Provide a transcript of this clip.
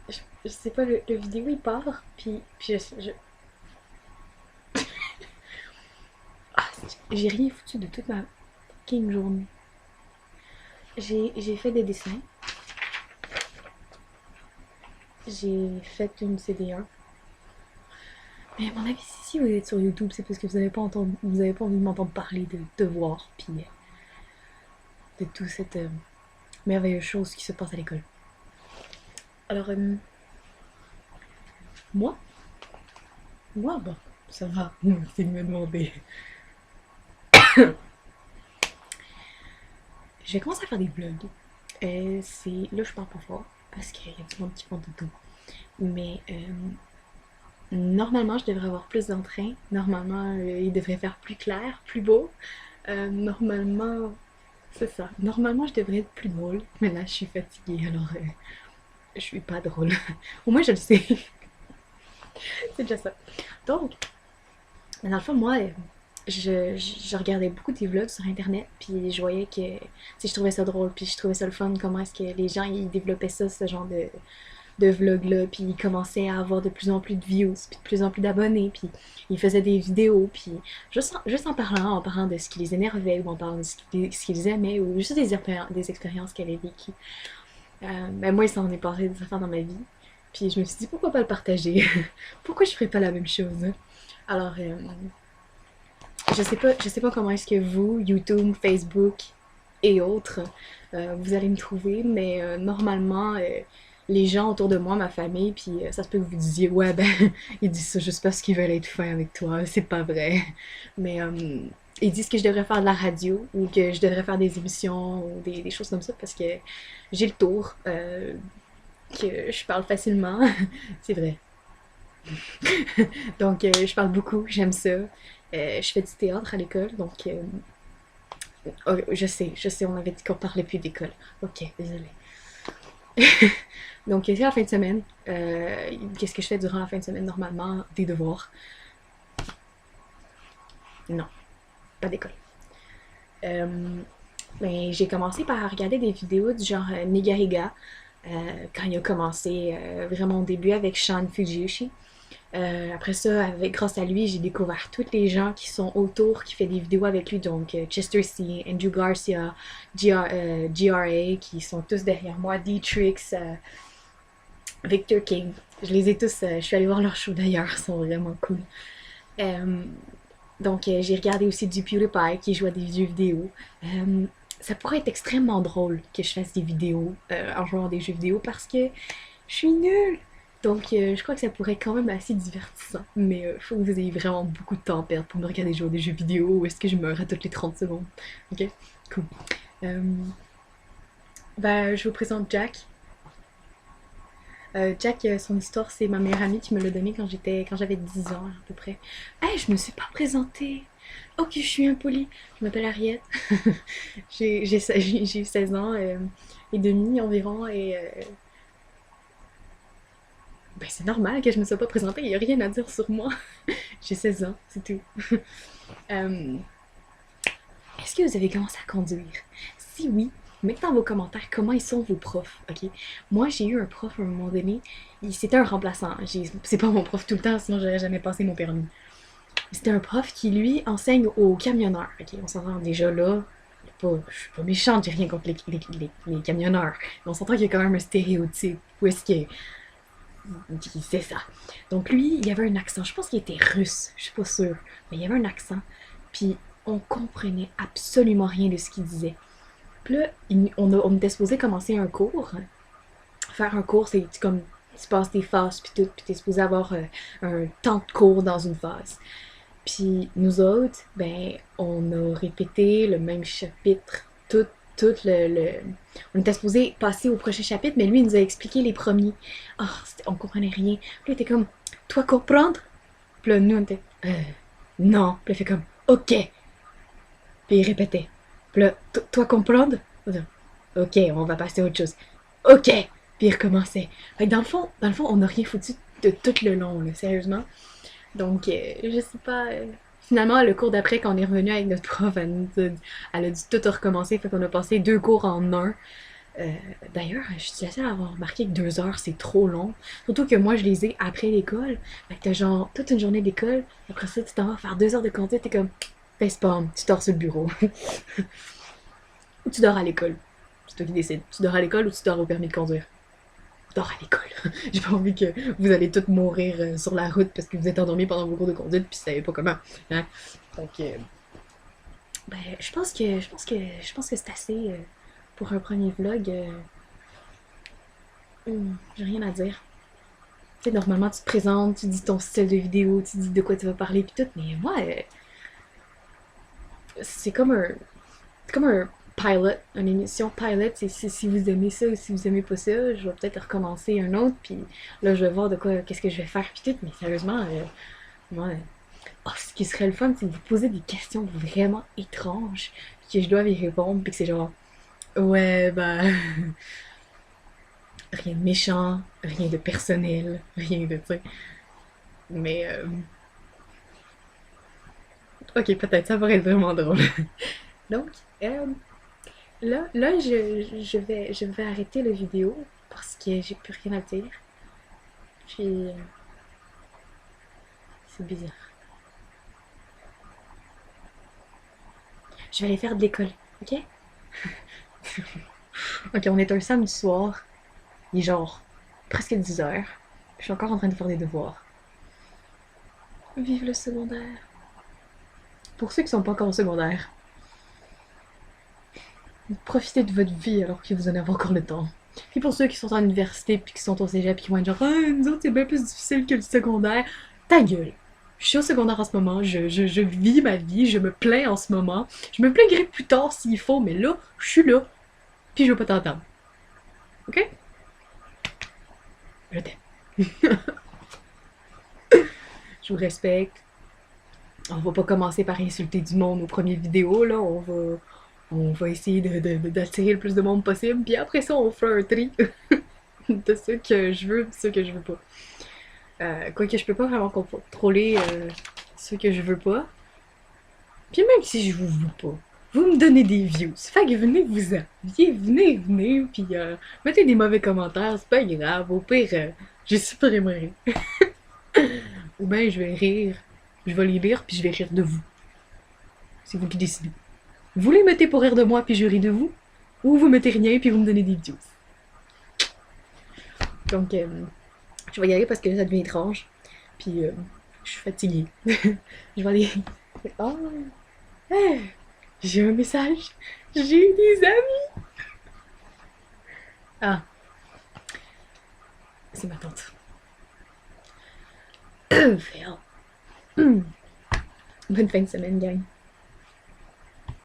je sais pas, le vidéo il part, puis ah, j'ai rien foutu de toute ma fucking journée. J'ai fait des dessins, j'ai fait une CD1. Mais à mon avis, si vous êtes sur YouTube, c'est parce que vous avez pas envie de m'entendre parler de devoirs, puis de toute cette merveilleuse chose qui se passe à l'école. Alors, moi, moi, bon, ça va, c'est de me demander. J'ai commencé à faire des vlogs. Là, je parle pas fort, parce qu'il y a du monde qui font de tout. Mais normalement, je devrais avoir plus d'entrain. Normalement, il devrait faire plus clair, plus beau. Normalement, c'est ça. Normalement, je devrais être plus drôle. Mais là, je suis fatiguée, alors je suis pas drôle. Au moins, je le sais. C'est déjà ça. Donc, dans le fond, moi, je regardais beaucoup des vlogs sur Internet, puis je voyais que, je trouvais ça drôle, puis je trouvais ça le fun, comment est-ce que les gens, ils développaient ça, ce genre de vlog-là, puis ils commençaient à avoir de plus en plus de views, puis de plus en plus d'abonnés, puis ils faisaient des vidéos, puis juste en parlant de ce qui les énervait, ou en parlant de ce qu'ils aimaient, ou juste des expériences qu'elle avaient vécues. Ben moi, ça en est passé des affaires dans ma vie, puis je me suis dit, pourquoi pas le partager? Pourquoi je ferais pas la même chose? Alors, je sais pas comment est-ce que vous, YouTube, Facebook et autres, vous allez me trouver, mais normalement, les gens autour de moi, ma famille, puis ça se peut que vous disiez, ouais, ben, ils disent ça juste parce qu'ils veulent être fins avec toi, c'est pas vrai. Mais ils disent que je devrais faire de la radio ou que je devrais faire des émissions ou des choses comme ça parce que j'ai le tour, que je parle facilement, c'est vrai. Donc, je parle beaucoup, j'aime ça. Je fais du théâtre à l'école, donc oh, je sais, on avait dit qu'on parlait plus d'école. Ok, désolé. Donc, c'est la fin de semaine. Qu'est-ce que je fais durant la fin de semaine normalement? Des devoirs. Non, pas d'école. Euh, mais j'ai commencé par regarder des vidéos du genre Nigariga, quand il a commencé vraiment au début avec Sean Fujiyoshi. Après ça, grâce à lui, j'ai découvert tous les gens qui sont autour, qui fait des vidéos avec lui. Donc, Chester C, Andrew Garcia, GRA, qui sont tous derrière moi, D-Trix, Victor King. Je les ai tous, je suis allée voir leurs shows d'ailleurs, ils sont vraiment cool. Euh, donc, j'ai regardé aussi du PewDiePie qui joue à des jeux vidéo. Ça pourrait être extrêmement drôle que je fasse des vidéos en jouant à des jeux vidéo parce que je suis nulle. Donc, je crois que ça pourrait être quand même assez divertissant. Mais il faut que vous ayez vraiment beaucoup de temps à perdre pour me regarder jouer à des jeux vidéo ou est-ce que je meurs à toutes les 30 secondes. Ok, cool. Euh, ben, je vous présente Jack. Jack, son histoire, c'est ma meilleure amie qui me l'a donné quand j'avais 10 ans à peu près. Hey, je me suis pas présentée. Ok, je suis impolie. Je m'appelle Ariette. J'ai 16 ans et demi environ et ben, c'est normal que je me sois pas présentée. Il y a rien à dire sur moi. J'ai 16 ans, c'est tout. Euh, Est-ce que vous avez commencé à conduire? Si oui, mettez dans vos commentaires comment ils sont vos profs, ok? Moi, j'ai eu un prof à un moment donné, c'était un remplaçant. C'est pas mon prof tout le temps, sinon j'aurais jamais passé mon permis. C'était un prof qui, lui, enseigne aux camionneurs, ok? On s'entend déjà là, je suis pas méchante, j'ai rien contre les camionneurs, mais on s'entend qu'il y a quand même un stéréotype. Où est-ce que c'est ça? Donc lui, il y avait un accent, je pense qu'il était russe, je suis pas sûre, mais il y avait un accent, puis on comprenait absolument rien de ce qu'il disait. Puis là, on était supposé commencer un cours. Faire un cours, c'est comme tu passes des phases puis tout, puis t'es supposé avoir un temps de cours dans une phase. Puis nous autres, ben, on a répété le même chapitre, tout On était supposé passer au prochain chapitre, mais lui, il nous a expliqué les premiers. Oh, on comprenait rien. Puis là, il était comme, toi comprendre? Puis là, nous, on était, non. Puis il fait comme, ok. Puis il répétait. Puis là, toi comprendre? Ok, on va passer à autre chose. Ok! Puis il recommençait. Fait que dans le fond, on n'a rien foutu de tout le long, là, sérieusement. Donc, je sais pas. Finalement, le cours d'après, quand on est revenu avec notre prof, elle a dû tout recommencer. Fait qu'on a passé deux cours en un. D'ailleurs, je suis la seule à avoir remarqué que 2 heures, c'est trop long. Surtout que moi, je les ai après l'école. Fait que t'as genre toute une journée d'école. Après ça, tu t'en vas faire 2 heures de conduite. T'es comme, facepalm, tu dors sur le bureau. Ou tu dors à l'école. C'est toi qui décides. Tu dors à l'école ou tu dors au permis de conduire. Tu dors à l'école. J'ai pas envie que vous allez toutes mourir sur la route parce que vous êtes endormis pendant vos cours de conduite puis vous savez pas comment. Hein? Donc, ben, je pense que c'est assez pour un premier vlog. J'ai rien à dire. Tu sais, normalement, tu te présentes, tu dis ton style de vidéo, tu dis de quoi tu vas parler, puis tout, mais moi, c'est comme un pilot, une émission pilot. Si vous aimez ça ou si vous aimez pas ça, je vais peut-être recommencer un autre, puis là, je vais voir de quoi, qu'est-ce que je vais faire, puis tout, mais sérieusement, moi, oh, ce qui serait le fun, c'est de vous poser des questions vraiment étranges, puis que je dois y répondre, puis que c'est genre, ouais, bah, rien de méchant, rien de personnel, rien de, tu sais. Mais, ok, peut-être, ça pourrait être vraiment drôle. Donc, euh, là je vais arrêter la vidéo parce que j'ai plus rien à dire. Puis, c'est bizarre. Je vais aller faire de l'école, ok? Ok, on est un samedi soir. Il est genre presque 10 heures. Je suis encore en train de faire des devoirs. Vive le secondaire. Pour ceux qui sont pas encore au secondaire, profitez de votre vie alors que vous en avez encore le temps. Puis pour ceux qui sont en université puis qui sont au cégep puis qui vont être genre ah, nous autres c'est bien plus difficile que le secondaire, ta gueule. Je suis au secondaire en ce moment, je vis ma vie, je me plains en ce moment. Je me plaindrai plus tard s'il faut, mais là, je suis là. Puis je veux pas t'entendre. Ok? Je t'aime. Je vous respecte. On va pas commencer par insulter du monde aux premières vidéos, là. On va essayer d'attirer le plus de monde possible. Puis après ça, on fera un tri de ceux que je veux et ceux que je veux pas. Quoique je peux pas vraiment contrôler ceux que je veux pas. Puis même si je vous veux pas, vous me donnez des views. Fait que venez-vous-en. Venez, puis mettez des mauvais commentaires, c'est pas grave. Au pire, je supprimerai. Ou bien je vais rire. Je vais les lire, puis je vais rire de vous. C'est vous qui décidez. Vous les mettez pour rire de moi, puis je ris de vous. Ou vous mettez rien, puis vous me donnez des views. Donc, je vais y aller parce que ça devient étrange. Puis, je suis fatiguée. Je vais aller. Oh! Hey, j'ai un message. J'ai des amis. Ah, c'est ma tante. Fail. Bonne fin de semaine, gang.